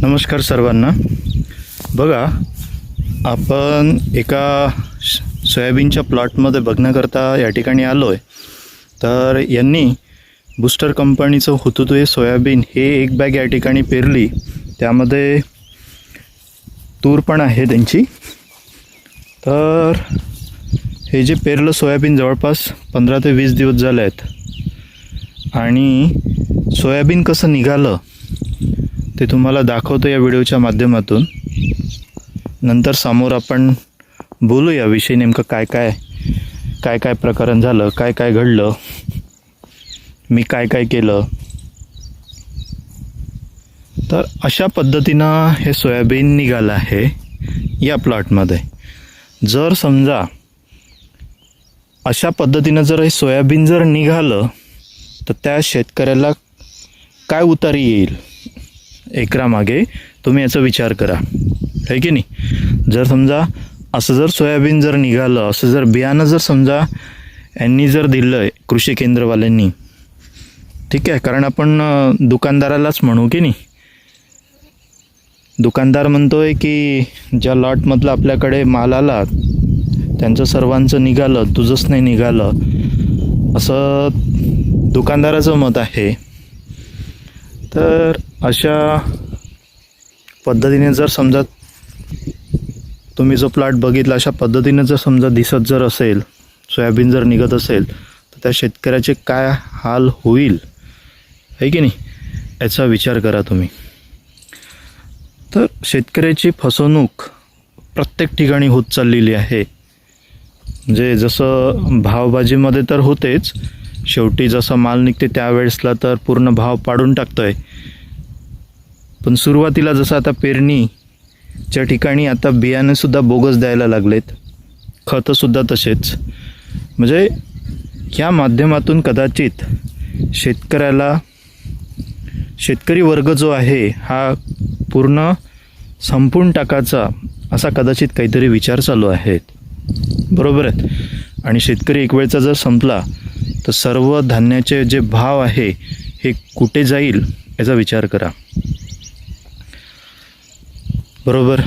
नमस्कार सर्वांना. बघा, आपण एका सोयाबीनच्या प्लॉटमध्ये बघण्याकरता या ठिकाणी आलो आहे. तर यांनी बूस्टर कंपनीचं हुतुतू सोयाबीन हे एक बॅग या ठिकाणी पेरली. त्यामध्ये तूर पण आहे त्यांची. तर हे जे पेरलं सोयाबीन जवळपास 15 ते 20 दिवस झाले आहेत. आणि सोयाबीन कसं निघालं ते तुम्हाला दाखवतो या व्हिडिओच्या माध्यमातून. नंतर समोर आपण बोलू याविषयी, नेमकं काय काय प्रकरण झालं, काय घडलं, मी काय केलं. तर अशा पद्धतीनं हे सोयाबीन निघालं आहे या प्लॉटमध्ये. जर समजा अशा पद्धतीनं जर हे सोयाबीन जर निघालं तर त्या शेतकऱ्याला काय उतारी येईल एकरामागे, तुम्ही याचा विचार करा, है की नाही. जर समजा असं जर सोयाबीन जर निघालं, असं जर बियाणं जर समजा यांनी जर दिलं आहे कृषी केंद्रवाल्यांनी, ठीक आहे. कारण आपण दुकानदारालाच म्हणू की नाही. दुकानदार म्हणतोय की ज्या लॉटमधलं आपल्याकडे माल आला त्यांचं सर्वांचं निघालं, तुझंच नाही निघालं, असं दुकानदाराचं मत आहे. तर अशा पद्धतीने जर समजा तुम्ही जो प्लॉट बघितला, अशा पद्धतीने जर समजा दिसत जर असेल, सोयाबीन जर निघत असेल, तर त्या शेतकऱ्याचे काय हाल होईल, है की नाही, याचा विचार करा तुम्ही. तर शेतकऱ्याची फसवणूक प्रत्येक ठिकाणी होत चाललेली आहे. म्हणजे जसं भावबाजीमध्ये तर होतेच, शेवटी जसा माल निघते त्यावेळेसला तर पूर्ण भाव पाडून टाकतोय. पण सुरुवातीला जसं आता पेरणीच्या ठिकाणी आता बियाणेसुद्धा बोगस द्यायला लागलेत, खतंसुद्धा तसेच. म्हणजे ह्या माध्यमातून कदाचित शेतकरी वर्ग जो आहे हा पूर्ण संपून टाकायचा असा कदाचित काहीतरी विचार चालू आहेत, बरोबर आहेत. आणि शेतकरी एक वेळचा जर संपला तर सर्व धान्याचे जे भाव आहे हे कुठे जाईल याचा विचार करा, बरोबर.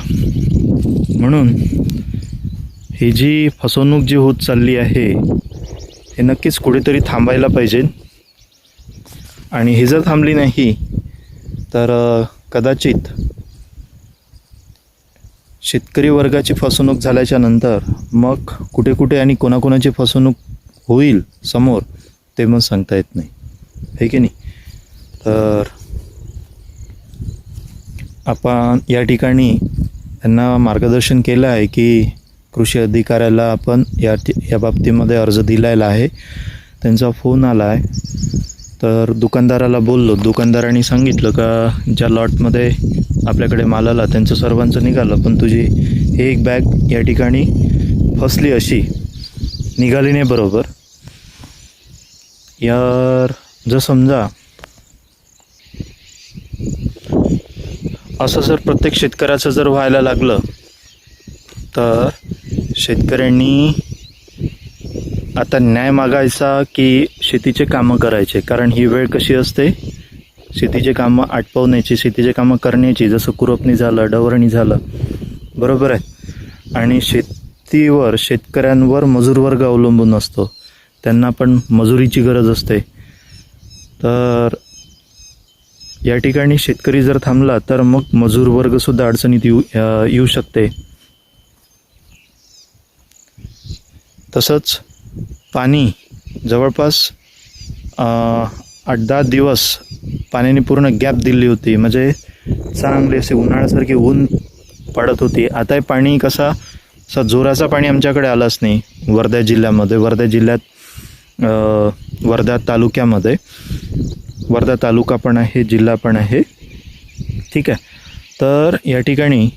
म्हणून ही जी फसवणूक जी होत चालली आहे हे नक्कीच कुठेतरी थांबायला पाहिजे. आणि हे जर थांबली नाही तर कदाचित शेतकरी वर्गाची फसवणूक झाल्याच्या नंतर मग कुठे आणि कोणाकोणाची फसवणूक होईल समोर ते मग सांगता येत नाही, है की नाही. तर आपण या ठिकाणी त्यांना मार्गदर्शन केलं आहे की कृषी अधिकाऱ्याला आपण या बाबतीमध्ये अर्ज दिलेला आहे. त्यांचा फोन आला आहे. तर दुकानदाराला बोललो, दुकानदारांनी सांगितलं का ज्या लॉटमध्ये आपल्याकडे माल आला त्यांचं सर्वांचं निघालं, पण तुझी हे एक बॅग या ठिकाणी फसली, अशी निघाली नाही, बरोबर. यार जर समजा असं जर प्रत्येक शेतकऱ्याचं जर व्हायला लागलं तर शेतकऱ्यांनी आता न्याय मागायचा की शेतीचे कामं करायचे. कारण ही वेळ कशी असते, शेतीचे कामं आटपवण्याची, शेतीचे कामं करण्याची, जसं कुरपणी झालं, डवरणी झालं, बरोबर आहे. आणि शेतकऱ्यांवर मजूर वर्ग अवलंबून असतो, त्यांना पण मजुरीची गरज असते. तर या ठिकाणी शेतकरी जर थांबला तर मग मजूर वर्गसुद्धा अडचणीत येऊ शकते. तसंच पाणी जवळपास 8-10 दिवस पाण्याने पूर्ण गॅप दिली होती. म्हणजे चांगली असे उन्हाळ्यासारखी ऊन पडत होती. आता पाणी असा जोराचा पाणी आमच्याकडे आलाच नाही. वर्धा जिल्ह्यात वर्धा तालुक्यामध्ये, वर्धा तालुका पण आहे, जिल्हा पण आहे, ठीक आहे. तर या ठिकाणी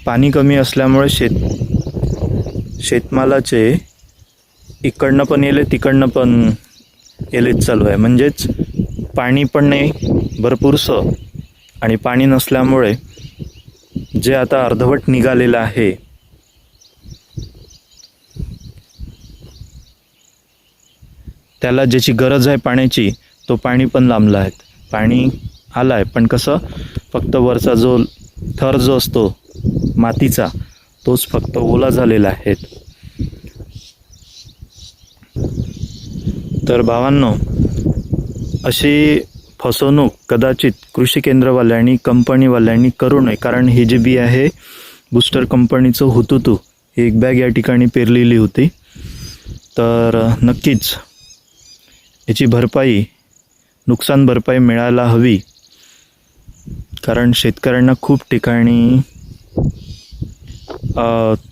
पाणी कमी असल्यामुळे शेतमालाचे इकडनं पण येले तिकडनं पण येलेच चालू आहे. म्हणजेच पाणी पण नाही भरपूरसं, आणि पाणी नसल्यामुळे जे आता अर्धवट निघालेलं आहे त्याला ज्याची गरज आहे पाण्याची तो पाणी पण लांबला आहे. पाणी आलं आहे, पण कसं फक्त वरचा जो थर जो असतो मातीचा तोच फक्त ओला झालेला आहे. तर भावांनो, अशी फसवणूक कदाचित कृषी केंद्रवाल्यांनी कंपनीवाल्यांनी करू नये, कारण ही जी बी आहे बूस्टर कंपनीचं हुतुतू ही एक बॅग या ठिकाणी पेरलेली होती. तर नक्कीच याची भरपाई, नुकसान भरपाई मिळायला हवी, कारण शेतकऱ्यांना खूप ठिकाणी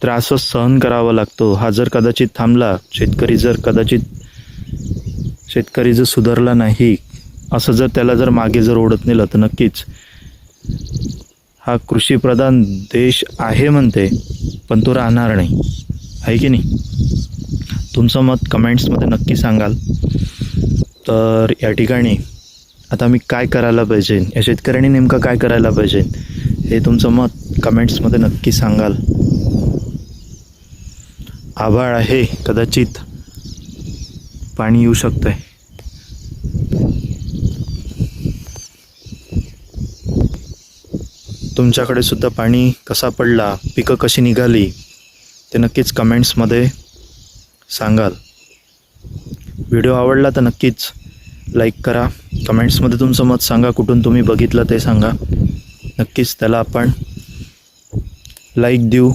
त्रासच सहन करावा लागतो. हा जर कदाचित थांबला, शेतकरी जर सुधारला नाही, असं जर त्याला जर मागे जर ओढत नेलं, तर नक्कीच हा कृषीप्रधान देश आहे म्हणते, पण तो राहणार नाही, आहे की नाही? तुमचं मत कमेंट्समध्ये नक्की सांगाल. तर या ठिकाणी आता मी काय करायला पाहिजे, या शेतकऱ्यांनी नेमकं काय करायला पाहिजे, हे तुमचं मत कमेंट्समध्ये नक्की सांगाल. आभाळ आहे, कदाचित पाणी येऊ शकतंय. तुमच्याकडे सुद्धा पाणी कसा पडला, पिकं कशी निघाली, ते नक्कीच कमेंट्समध्ये सांगाल. व्हिडिओ आवडला तर नक्कीच लाईक करा. कमेंट्समध्ये तुमचं मत सांगा, कुठून तुम्ही बघितलं ते सांगा. नक्कीच त्याला आपण लाईक देऊ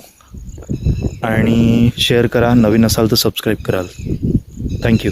आणि शेअर करा. नवीन असाल तर सबस्क्राईब कराल. थँक्यू.